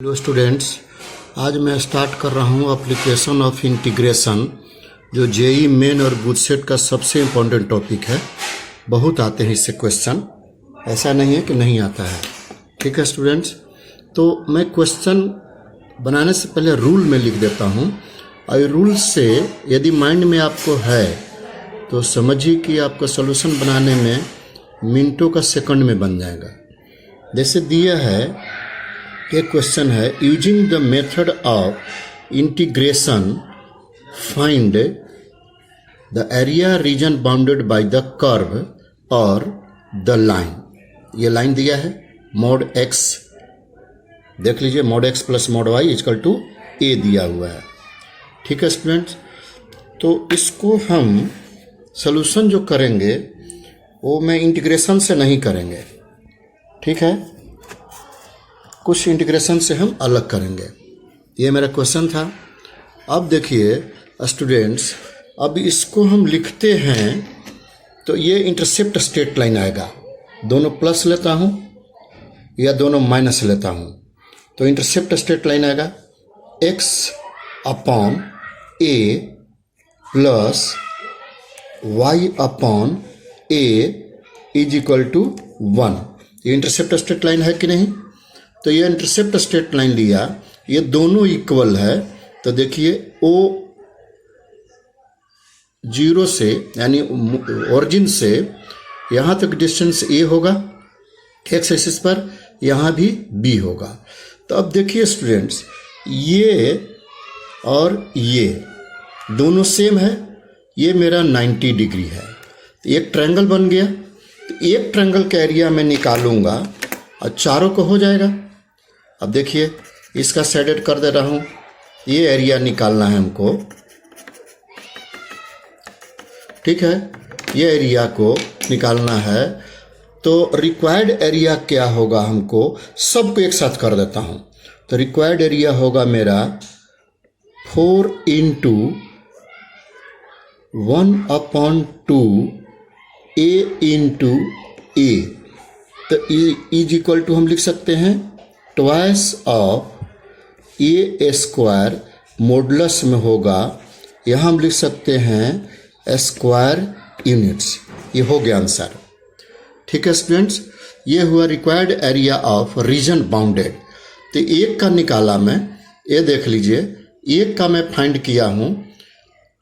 Hello students, आज मैं start कर रहा हूँ एप्लीकेशन ऑफ इंटीग्रेशन, जो जेई मेन और गुडसेट का सबसे इम्पोर्टेंट टॉपिक है। बहुत आते हैं इससे क्वेश्चन, ऐसा नहीं है कि नहीं आता है। ठीक है स्टूडेंट्स, तो मैं क्वेश्चन बनाने से पहले रूल में लिख देता हूँ, और रूल से यदि माइंड में आपको है तो समझिए कि आपका सोल्यूशन बनाने में मिनटों का सेकंड में बन जाएगा। जैसे दिया है, एक क्वेश्चन है, using the method of integration find the area region bounded by the curve और द लाइन। ये लाइन दिया है मोड एक्स, देख लीजिए, mod x plus mod y equal to a दिया हुआ है। ठीक है स्टूडेंट्स, तो इसको हम सोल्यूशन जो करेंगे वो मैं इंटीग्रेशन से नहीं करेंगे। ठीक है, कुछ इंटीग्रेशन से हम अलग करेंगे। ये मेरा क्वेश्चन था। अब देखिए स्टूडेंट्स, अब इसको हम लिखते हैं तो ये इंटरसेप्ट स्ट्रेट लाइन आएगा। दोनों प्लस लेता हूँ या दोनों माइनस लेता हूँ तो इंटरसेप्ट स्ट्रेट लाइन आएगा x upon a plus y upon a is equal to 1। ये इंटरसेप्ट स्ट्रेट लाइन है कि नहीं? तो ये इंटरसेप्ट स्ट्रेट लाइन लिया, ये दोनों इक्वल है। तो देखिए ओ जीरो से यानी ओरिजिन से यहाँ तक डिस्टेंस ए होगा एक्स एक्सिस पर, यहाँ भी बी होगा। तो अब देखिए स्टूडेंट्स, ये और ये दोनों सेम है, ये मेरा 90 डिग्री है। तो एक ट्रायंगल बन गया। तो एक ट्रायंगल का एरिया मैं निकालूंगा और चारों को हो जाएगा। अब देखिए, इसका शेडेड कर दे रहा हूँ, ये एरिया निकालना है हमको। ठीक है, ये एरिया को निकालना है। तो रिक्वायर्ड एरिया क्या होगा, हमको सबको एक साथ कर देता हूँ। तो रिक्वायर्ड एरिया होगा मेरा 4 इंटू 1/2 a इंटू ए। तो इज इक्वल टू हम लिख सकते हैं twice of A square, modulus में होगा, यहाँ हम लिख सकते हैं स्क्वायर यूनिट्स। ये हो गया आंसर। ठीक है स्टूडेंट्स, ये हुआ required area of reason bounded. तो एक का निकाला मैं, ये देख लीजिए, एक का मैं फाइंड किया हूँ।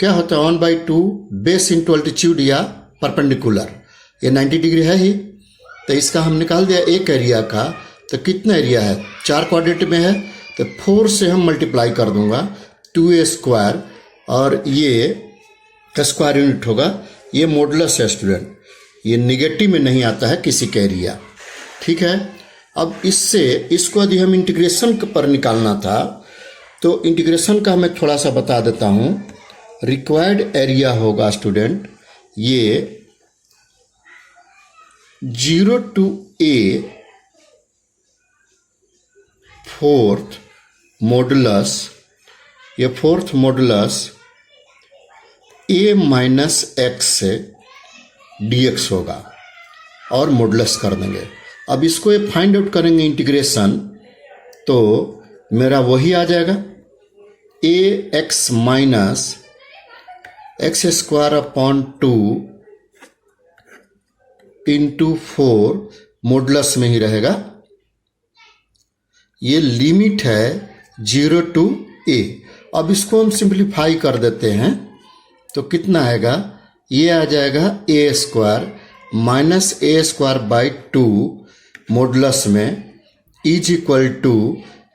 क्या होता है 1/2 बेस इंटू अल्टीट्यूड या परपेंडिकुलर, ये 90 डिग्री है ही। तो इसका हम निकाल दिया एक एरिया का। तो कितना एरिया है, 4 क्वाड्रेंट में है, तो 4 से हम मल्टीप्लाई कर दूंगा 2a स्क्वायर, और ये स्क्वायर यूनिट होगा। ये मॉडुलस है स्टूडेंट, ये निगेटिव में नहीं आता है किसी का एरिया। ठीक है, अब इससे इसको यदि हम इंटीग्रेशन पर निकालना था तो इंटीग्रेशन का मैं थोड़ा सा बता देता हूँ। रिक्वायर्ड एरिया होगा स्टूडेंट ये 0 to a फोर्थ मॉडुलस, ये fourth modulus a minus x से dx होगा, और मॉडुलस कर देंगे। अब इसको ये फाइंड आउट करेंगे इंटीग्रेशन, तो मेरा वही आ जाएगा a x minus x square upon 2 into 4, modulus में ही रहेगा। ये लिमिट है 0 to a। अब इसको हम सिंप्लीफाई कर देते हैं तो कितना आएगा, ये आ जाएगा a square minus a square by 2 modulus में इज इक्वल टू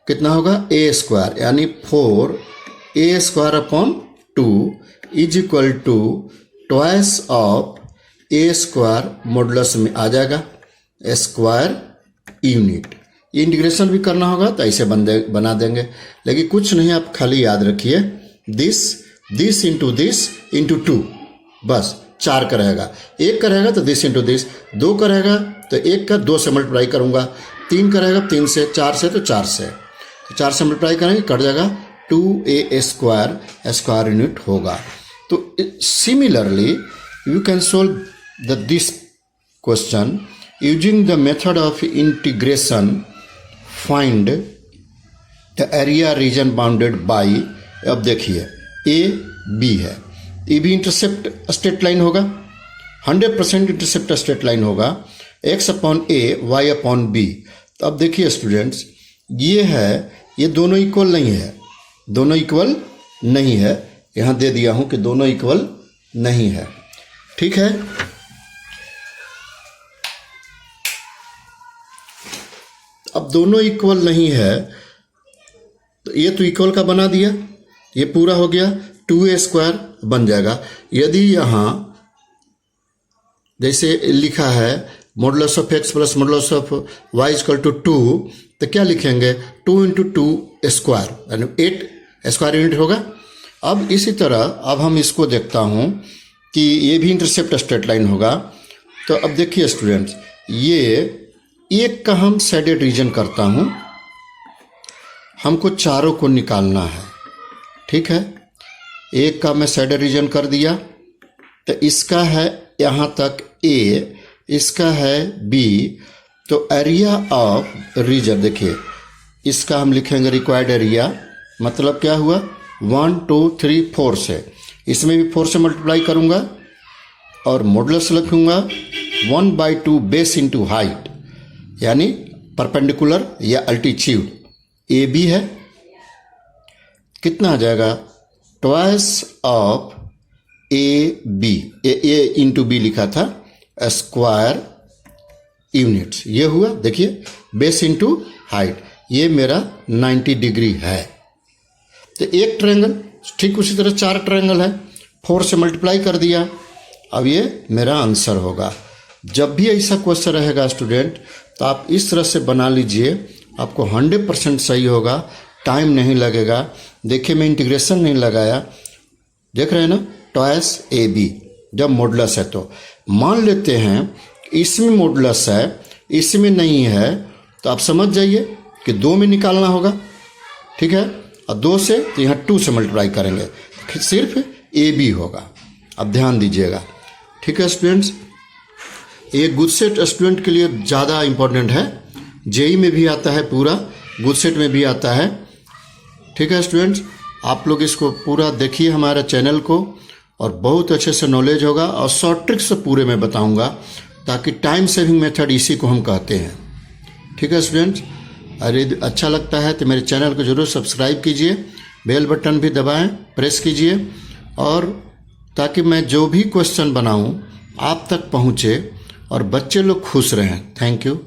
कितना होगा a स्क्वायर, यानी 4a square upon 2 is equal to twice of a square, modulus में आ जाएगा स्क्वायर यूनिट। ये इंटीग्रेशन भी करना होगा तो ऐसे बना देंगे, लेकिन कुछ नहीं, आप खाली याद रखिए दिस इंटू 2, बस 4 का रहेगा। 1 का रहेगा तो दिस इंटू दिस, 2 का रहेगा तो 1 का 2 से मल्टीप्लाई करूंगा, 3 का रहेगा 3 से, 4 से तो 4 से, तो 4 से मल्टीप्लाई करेंगे, कट जाएगा 2a स्क्वायर, स्क्वायर यूनिट होगा। तो similarly you can solve this question using the method of integration find the area region bounded by, अब देखिए ए बी है, ये भी इंटरसेप्ट स्ट्रेट लाइन होगा, 100% इंटरसेप्ट स्ट्रेट लाइन होगा, x अपॉन ए वाई अपॉन बी। तो अब देखिए स्टूडेंट्स, ये है, ये दोनों इक्वल नहीं है, दोनों इक्वल नहीं है, यहाँ दे दिया हूँ कि दोनों इक्वल नहीं है, ठीक है। अब दोनों इक्वल नहीं है, तो ये तो इक्वल का बना दिया, ये पूरा हो गया, 2a² बन जाएगा। यदि यहाँ जैसे लिखा है modulus of x plus modulus of y equal to 2, तो क्या लिखेंगे 2 × 2² यानी 8 स्क्वायर यूनिट होगा। अब इसी तरह अब हम इसको देखता हूँ कि ये भी इंटरसेप्ट स्ट्रेट लाइन होगा। तो अब देखिए स्टूडेंट्स, ये एक का हम शेडेड रीजन करता हूँ, हमको चारों को निकालना है, ठीक है। एक का मैं शेडेड रीजन कर दिया, तो इसका है यहाँ तक A, इसका है B, तो एरिया ऑफ रीजन देखिए, इसका हम लिखेंगे रिक्वायर्ड एरिया, मतलब क्या हुआ 1 2 3 4 से, इसमें भी 4 से मल्टीप्लाई करूँगा और मॉडुलस लिखूँगा 1/2 बेस इंटू हाइट, यानी परपेंडिकुलर या अल्टीट्यूड। ए बी है, कितना आ जाएगा twice of A B, A into B लिखा था, स्क्वायर यूनिट्स, ये हुआ देखिए बेस इंटू हाइट, ये मेरा 90 डिग्री है। तो एक ट्रायंगल, ठीक उसी तरह 4 ट्रायंगल है, 4 से मल्टीप्लाई कर दिया, अब ये मेरा आंसर होगा। जब भी ऐसा क्वेश्चन रहेगा स्टूडेंट, तो आप इस तरह से बना लीजिए, आपको 100% सही होगा, टाइम नहीं लगेगा। देखिए मैं इंटीग्रेशन नहीं लगाया, देख रहे हैं ना, ट्वाइस ए बी, जब मॉडुलस है तो मान लेते हैं इसमें मॉडुलस है, इसमें नहीं है, तो आप समझ जाइए कि 2 में निकालना होगा, ठीक है, और 2 से तो यहाँ 2 से मल्टीप्लाई करेंगे, सिर्फ ए बी होगा। अब ध्यान दीजिएगा, ठीक है स्टूडेंट्स, ये गुडसेट स्टूडेंट के लिए ज़्यादा इम्पोर्टेंट है, जेई में भी आता है पूरा, गुडसेट में भी आता है, ठीक है स्टूडेंट्स। आप लोग इसको पूरा देखिए हमारे चैनल को, और बहुत अच्छे से नॉलेज होगा, और शॉर्ट ट्रिक्स से पूरे में बताऊंगा, ताकि टाइम सेविंग मेथड इसी को हम कहते हैं, ठीक है स्टूडेंट्स। अरे अच्छा लगता है तो मेरे चैनल को जरूर सब्सक्राइब कीजिए, बेल बटन भी दबाएं, प्रेस कीजिए, और ताकि मैं जो भी क्वेश्चन बनाऊं आप तक पहुंचे और बच्चे लोग खुश रहें। Thank you.